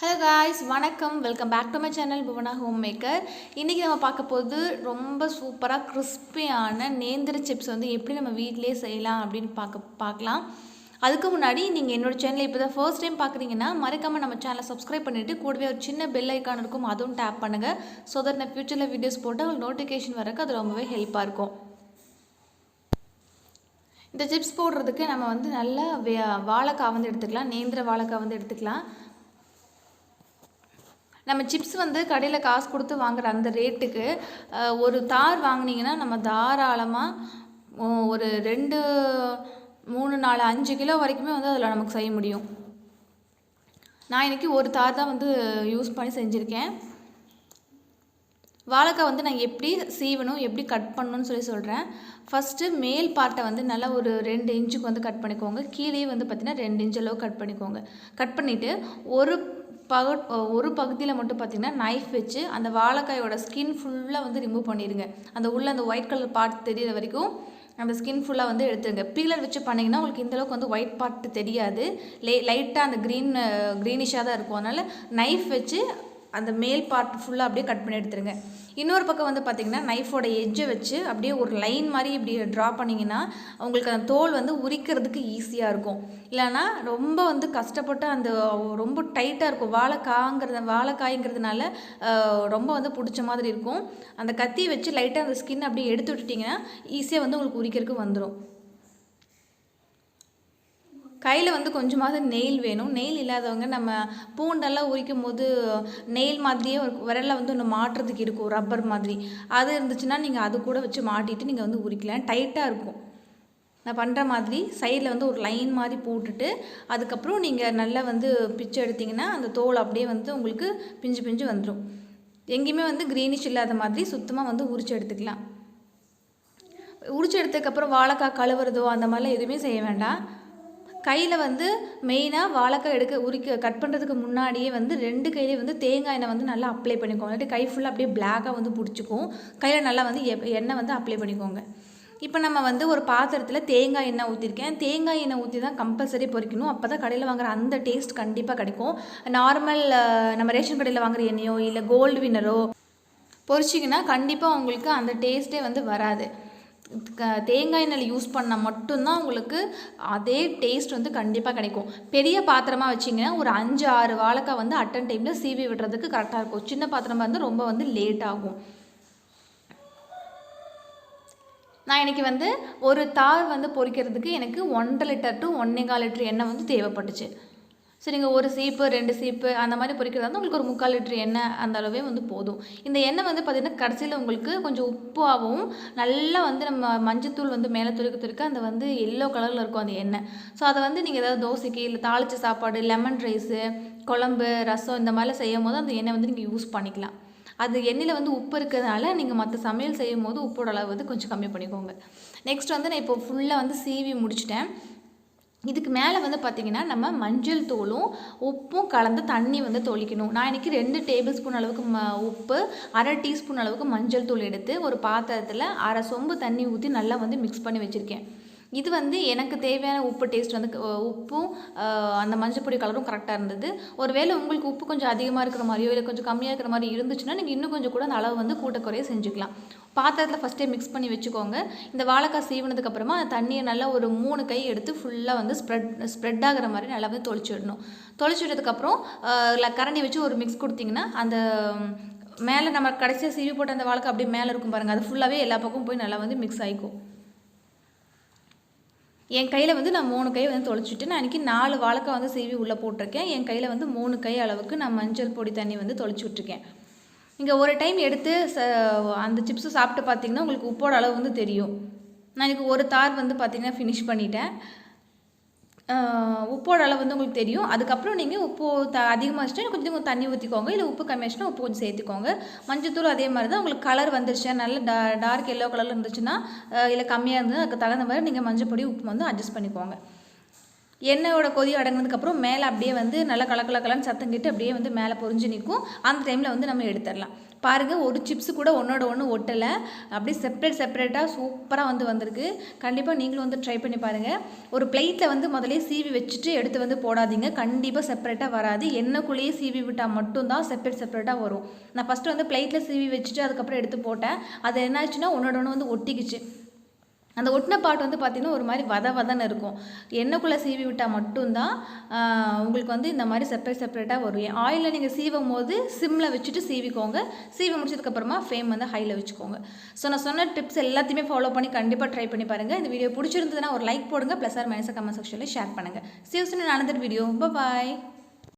Hello guys, வணக்கம். Welcome back to my channel Bhuvana home maker. இன்றைக்கி நம்ம பார்க்க போது ரொம்ப சூப்பராக கிறிஸ்பியான நேந்திர சிப்ஸ் எப்படி நம்ம வீட்டிலே செய்யலாம் அப்படின்னு பார்க்கலாம். அதுக்கு முன்னாடி நீங்கள் என்னோடய சேனலை இப்போ தான் ஃபர்ஸ்ட் டைம் பார்க்குறீங்கன்னா மறக்காமல் நம்ம சேனலை சப்ஸ்கிரைப் பண்ணிவிட்டு கூடவே ஒரு சின்ன பெல் ஐக்கான் இருக்கும், அதுவும் டேப் பண்ணுங்கள். ஸோ தட் நான் ஃப்யூச்சரில் வீடியோஸ் போட்டு உங்களுக்கு நோட்டிஃபிகேஷன் வரக்கு அது ரொம்பவே ஹெல்ப்பாக இருக்கும். இந்த சிப்ஸ் போடுறதுக்கு நம்ம நல்லா வாழைக்காய் எடுத்துக்கலாம். நேந்திர வாழைக்காய் எடுத்துக்கலாம். நம்ம சிப்ஸ் கடையில் காசு கொடுத்து வாங்குகிற அந்த ரேட்டுக்கு ஒரு தார் வாங்கினீங்கன்னா நம்ம தாராளமாக ஒரு 2, 3, 4, 5 கிலோ வரைக்குமே அதில் நமக்கு செய்ய முடியும். நான் இன்றைக்கி ஒரு தார் தான் யூஸ் பண்ணி செஞ்சுருக்கேன். வாழைக்காய் நான் எப்படி சீவணும், எப்படி கட் பண்ணணும்னு சொல்கிறேன். ஃபஸ்ட்டு மேல் பார்ட்டை நல்லா ஒரு 2 இன்ச்சுக்கு கட் பண்ணிக்கோங்க. கீழே பார்த்திங்கன்னா 2 இன்ச் அளவு கட் பண்ணிக்கோங்க. கட் பண்ணிவிட்டு ஒரு பகுதியில் மட்டும் பார்த்திங்கன்னா நைஃப் வச்சு அந்த வாழைக்காயோட ஸ்கின் ஃபுல்லாக ரிமூவ் பண்ணிடுங்க. அந்த அந்த ஒயிட் கலர் பார்ட் தெரிகிற வரைக்கும் அந்த ஸ்கின் ஃபுல்லாக எடுத்துருங்க. பீலர் வச்சு பண்ணிங்கன்னா உங்களுக்கு இந்தளவுக்கு ஒயிட் பார்ட் தெரியாது. லைட்டாக அந்த க்ரீனிஷாக தான் இருக்கும். அதனால் நைஃப் வச்சு அந்த மேல் பார்ட் ஃபுல்லாக அப்படியே கட் பண்ணி எடுத்துருங்க. இன்னொரு பக்கம் பார்த்திங்கன்னா நைஃபோட எட்ஜை வச்சு அப்படியே ஒரு லைன் மாதிரி இப்படி ட்ரா பண்ணிங்கன்னா உங்களுக்கு அந்த தோல் உரிக்கிறதுக்கு ஈஸியாக இருக்கும். இல்லைனா ரொம்ப கஷ்டப்பட்டு அந்த ரொம்ப டைட்டாக இருக்கும். வாழைக்காய்ங்கிறதுனால ரொம்ப பிடிச்ச மாதிரி இருக்கும். அந்த கத்தி வச்சு லைட்டாக அந்த ஸ்கின் அப்படியே எடுத்து விட்டுட்டிங்கன்னா ஈஸியாக உங்களுக்கு உரிக்கிறதுக்கு வந்துடும். கையில் கொஞ்சமாவது நெயில் வேணும். நெயில் இல்லாதவங்க நம்ம பூண்டெல்லாம் உரிக்கும் போது நெயில் மாதிரியே ஒரு விரலில் ஒன்று மாட்டுறதுக்கு இருக்கும், ரப்பர் மாதிரி. அது இருந்துச்சுன்னா நீங்கள் அது கூட வச்சு மாட்டிட்டு நீங்கள் உரிக்கலாம். டைட்டாக இருக்கும். நான் பண்ணுற மாதிரி சைடில் ஒரு லைன் மாதிரி போட்டுட்டு அதுக்கப்புறம் நீங்கள் நல்லா பிச்சு எடுத்திங்கன்னா அந்த தோல் அப்படியே உங்களுக்கு பிஞ்சு பிஞ்சு வந்துடும். எங்கேயுமே க்ரீனிஷ் இல்லாத மாதிரி சுத்தமாக உரிச்சு எடுத்துக்கலாம். உரிச்சு எடுத்ததுக்கப்புறம் வாழைக்காய் கழுவுறதோ அந்த மாதிரிலாம் எதுவுமே செய்ய வேண்டாம். கையில் மெயினாக வாழைக்காய் கட் பண்ணுறதுக்கு முன்னாடியே 2 கையிலே தேங்காய் எண்ணெய் நல்லா அப்ளை பண்ணிக்கோங்க. இல்லாட்டி கை ஃபுல்லாக அப்படியே பிளாக்காக பிடிச்சிக்கும். கையில் நல்லா எண்ணெய் அப்ளை பண்ணிக்கோங்க. இப்போ நம்ம ஒரு பாத்திரத்தில் தேங்காய் எண்ணெய் ஊற்றிருக்கேன். தேங்காய் எண்ணெய் ஊற்றி தான் கம்பல்சரி பொரிக்கணும். அப்போ தான் கடையில் வாங்குகிற அந்த டேஸ்ட் கண்டிப்பாக கிடைக்கும். நார்மல் நம்ம ரேஷன் கடையில் வாங்குகிற எண்ணெயோ இல்லை கோல்டு வின்னரோ பொரிச்சிங்கன்னா கண்டிப்பாக உங்களுக்கு அந்த டேஸ்ட்டே வராது. தேங்காய் எண்ணெய் யூஸ் பண்ணால் மட்டும்தான் உங்களுக்கு அதே டேஸ்ட் கண்டிப்பாக கிடைக்கும். பெரிய பாத்திரமாக வச்சிங்கன்னா ஒரு 5, 6 வாழைக்காய் அட்டன் டைமில் சீவி விடுறதுக்கு கரெக்டாக இருக்கும். சின்ன பாத்திரமாக ரொம்ப லேட் ஆகும். நான் இன்றைக்கி ஒரு தார் பொரிக்கிறதுக்கு எனக்கு 1.5 லிட்டர் to 1.25 லிட்டர் எண்ணெய் தேவைப்பட்டுச்சு. ஸோ நீங்கள் ஒரு சீப்பு 2 சீப்பு அந்த மாதிரி பொரிக்கிறதா இருந்தால் உங்களுக்கு ஒரு 3/4 லிட்டர் எண்ணெய் அந்த அளவே போதும். இந்த எண்ணெய் பார்த்திங்கன்னா கடைசியில் உங்களுக்கு கொஞ்சம் உப்பாகவும் நல்லா நம்ம மஞ்சத்தூள் மேலே துருக்க அந்த எல்லோ கலரில் இருக்கும் அந்த எண்ணெய். ஸோ அதை நீங்கள் ஏதாவது தோசைக்கு இல்லை தாளித்த சாப்பாடு, லெமன் ரைஸு, குழம்பு, ரசம் இந்த மாதிரிலாம் செய்யும் போது அந்த எண்ணெய் நீங்கள் யூஸ் பண்ணிக்கலாம். அது எண்ணெயில் உப்பு இருக்கிறதுனால நீங்கள் மற்ற சமையல் செய்யும் போது உப்போட அளவு கொஞ்சம் கம்மி பண்ணிக்கோங்க. நெக்ஸ்ட் நான் இப்போ ஃபுல்லாக சீவி முடிச்சிட்டேன். இதுக்கு மேலே பார்த்திங்கன்னா நம்ம மஞ்சள் தூளும் உப்பும் கலந்து தண்ணி தொளிக்கணும். நான் இன்றைக்கி 2 டேபிள் ஸ்பூன் அளவுக்கு உப்பு, 1/2 டீஸ்பூன் அளவுக்கு மஞ்சள் தூள் எடுத்து ஒரு பாத்திரத்தில் 1/2 சொம்பு தண்ணி ஊற்றி நல்லா மிக்ஸ் பண்ணி வச்சுருக்கேன். இது எனக்கு தேவையான உப்பு டேஸ்ட் உப்பும் அந்த மஞ்சள் பொடி கலரும் கரெக்டாக இருந்தது. ஒருவேளை உங்களுக்கு உப்பு கொஞ்சம் அதிகமாக இருக்கிற மாதிரியோ இல்லை கொஞ்சம் கம்மியாக இருக்கிற மாதிரி இருந்துச்சுன்னா நீங்கள் இன்னும் கொஞ்சம் கூட அந்த அளவு கூட்ட குறைய செஞ்சுக்கலாம். பாத்திரத்தில் ஃபஸ்ட்டே மிக்ஸ் பண்ணி வச்சுக்கோங்க. இந்த வாழைக்காய் சீவினதுக்கப்புறமா அந்த தண்ணியை நல்லா ஒரு 3 கை எடுத்து ஃபுல்லாக ஸ்ப்ரெட் ஆகிற மாதிரி நல்லா தொளிச்சு விடணும். தொளிச்சு விட்டதுக்கப்புறம் கரண்டி வச்சு ஒரு மிக்ஸ் கொடுத்திங்கன்னா அந்த மேலே நம்ம கடைசியாக சீவி போட்ட அந்த வாழைக்காய் அப்படியே மேலே இருக்கும் பாருங்கள், அது ஃபுல்லாகவே எல்லா பக்கமும் போய் நல்லா மிக்ஸ் ஆகிக்கும். என் கையில் நான் 3 கை தொளிச்சுட்டு நான் இன்றைக்கி 4 வாழைக்காய் சீவி உள்ளே போட்டிருக்கேன். என் கையில் 3 கை அளவுக்கு நான் மஞ்சள் பொடி தண்ணி தொளிச்சு விட்ருக்கேன். நீங்கள் ஒரு டைம் எடுத்து அந்த சிப்ஸு சாப்பிட்டு பார்த்தீங்கன்னா உங்களுக்கு உப்போட அளவு தெரியும். நான் இன்றைக்கி ஒரு தார் பார்த்திங்கன்னா ஃபினிஷ் பண்ணிட்டேன். உப்போட அளவு உங்களுக்கு தெரியும். அதுக்கப்புறம் நீங்கள் உப்பு அதிகமாக வச்சுட்டு கொஞ்சம் தண்ணி ஊற்றிக்கோங்க. இல்லை உப்பு கம்மியாச்சுன்னா உப்பு கொஞ்சம் சேர்த்துக்கோங்க. மஞ்சத்தூள் அதே மாதிரி தான். உங்களுக்கு கலர் வந்துருச்சு நல்ல டார்க் எல்லோ கலரில் இருந்துச்சுன்னா இல்லை கம்மியாக இருந்தது அதுக்கு தகுந்த மாதிரி நீங்கள் மஞ்சள் பொடி உப்பு அட்ஜஸ்ட் பண்ணிக்கோங்க. எண்ணெயோட கொதி அடங்கினதுக்கப்புறம் மேலே அப்படியே வந்து நல்லா கலக்கலன்னு சத்தம் கேட்டு அப்படியே வந்து மேலே பொரிஞ்சு நிற்கும். அந்த டைமில் வந்து நம்ம எடுத்துடலாம். பாருங்கள், ஒரு சிப்ஸு கூட ஒன்றோட ஒன்று ஒட்டலை. அப்படியே செப்பரேட்டாக சூப்பராக வந்து வந்திருக்கு. கண்டிப்பாக நீங்களும் வந்து ட்ரை பண்ணி பாருங்கள். ஒரு பிளேட்டில் வந்து முதலே சீவி வச்சுட்டு எடுத்து வந்து போடாதீங்க. கண்டிப்பாக செப்பரேட்டாக வராது. எண்ணெய்க்குள்ளேயே சீவி விட்டால் மட்டும்தான் செப்பரேட்டாக வரும். நான் ஃபஸ்ட்டு வந்து பிளேட்டில் சீவி வச்சுட்டு அதுக்கப்புறம் எடுத்து போட்டேன். அது என்னாச்சுன்னா ஒன்றோட ஒன்று வந்து ஒட்டிக்கிச்சு. அந்த ஒட்டின பாட்டு வந்து பார்த்திங்கன்னா ஒரு மாதிரி வதன்னு இருக்கும். எண்ணெய்க்குள்ளே சீவி விட்டால் மட்டும்தான் உங்களுக்கு வந்து இந்த மாதிரி செப்பரேட்டாக வரும். ஆயிலில் நீங்கள் சீவும் போது சிம்மில் வச்சுட்டு சீவிக்கோங்க. சீவி முடிச்சதுக்கப்புறமா ஃப்ளேம் வந்து ஹையில் வச்சுக்கோங்க. ஸோ நான் சொன்ன டிப்ஸ் எல்லாத்தையுமே ஃபாலோ பண்ணி கண்டிப்பாக ட்ரை பண்ணி பாருங்கள். இந்த வீடியோ பிடிச்சிருந்ததுன்னா ஒரு லைக் போடுங்க. ப்ளஸ் ஆர் மைனஸ் கமெண்ட் செக்ஷனில் ஷேர் பண்ணுங்கள். See you soon in another video. Bye bye.